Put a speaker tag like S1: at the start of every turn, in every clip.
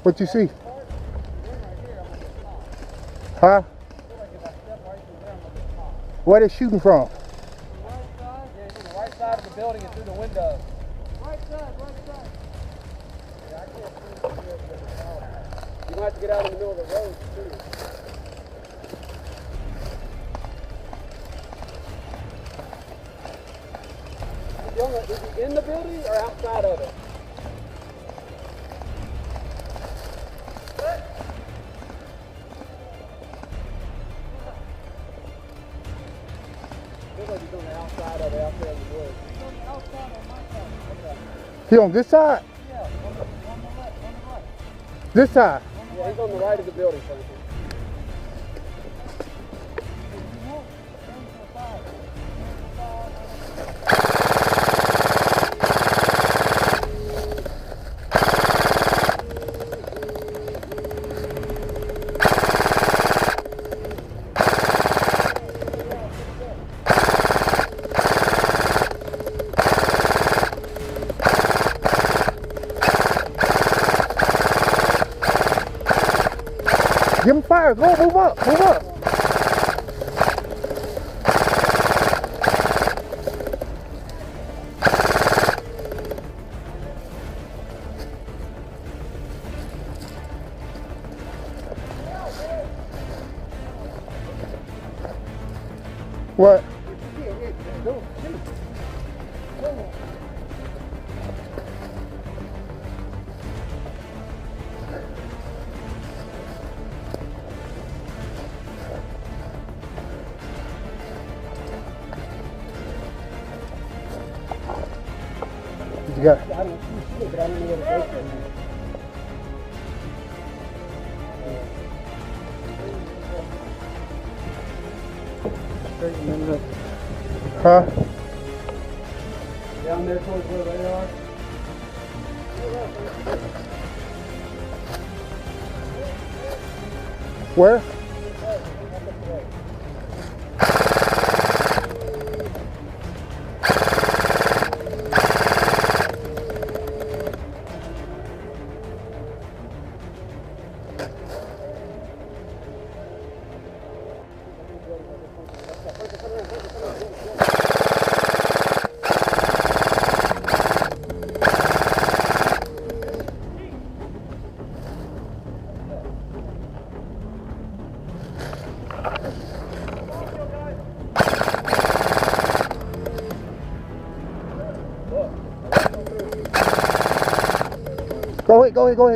S1: What you see? Huh? Where they shooting from?
S2: Yeah, from the right side of the building and through the window. Right side. Yeah, I can't see it. You might have to get out in the middle of the road too. Is he in the building or outside of it? Looks like he's on the outside of it, out there in the woods. He's on the outside on my side. Okay.
S1: He on this side?
S2: Yeah, on the left, on the right.
S1: This side?
S2: Yeah, he's on the right of the building, Frankie.
S1: Give him fire. Go, move up, move up. What? You got?
S2: I don't see it, but I don't know where to go from there.
S1: Huh?
S2: Down there towards where they are.
S1: Where?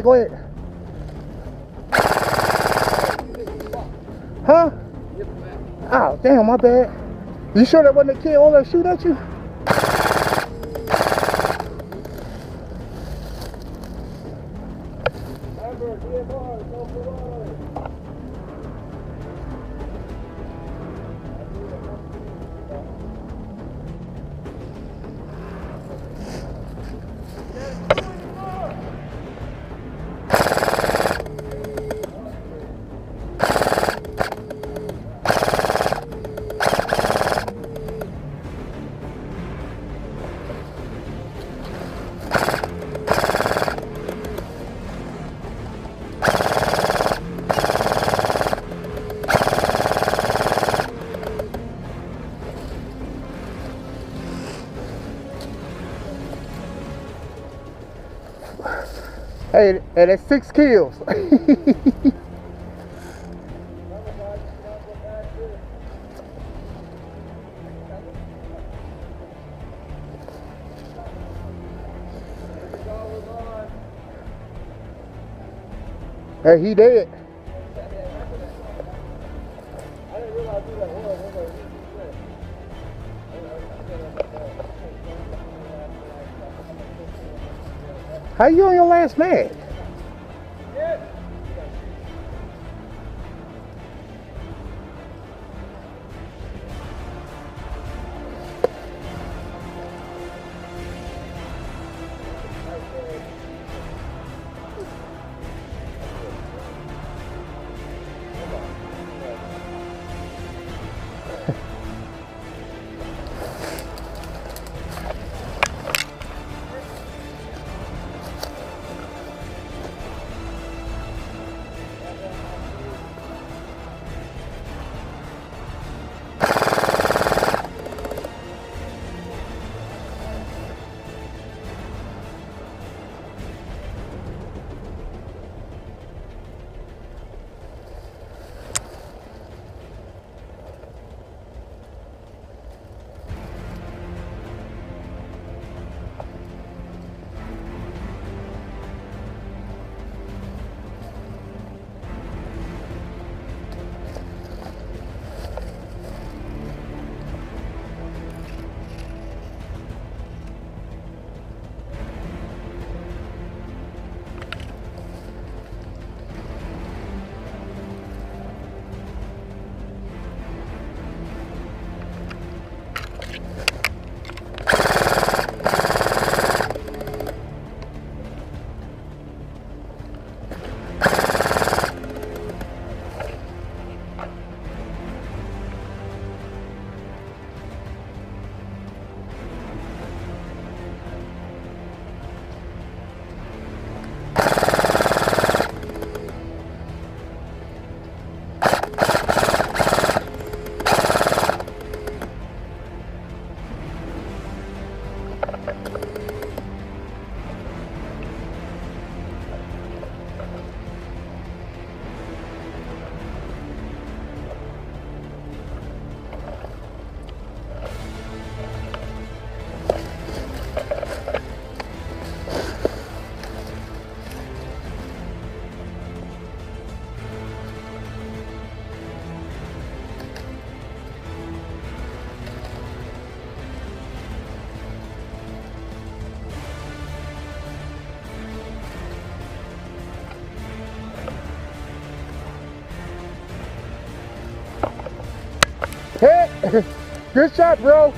S1: Go ahead. Huh? Oh, damn, my bad. You sure that wasn't the kid all that shoot at you? Hey, that's 6 kills. Hey, he dead. How you on your last mag? Hey, good shot, bro.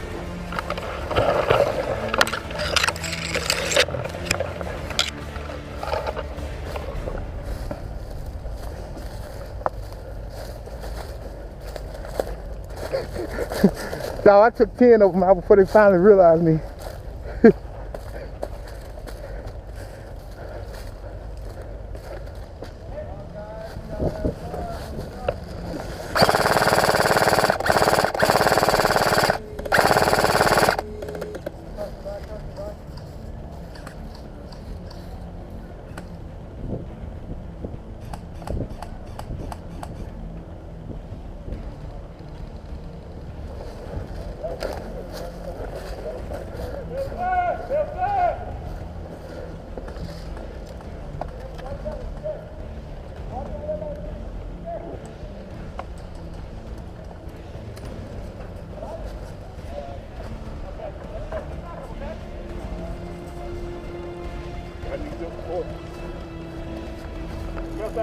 S1: No, I took 10 of them out before they finally realized me.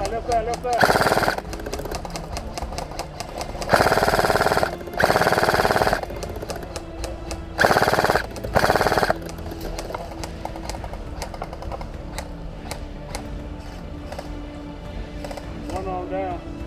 S1: Left side, left side. One on down.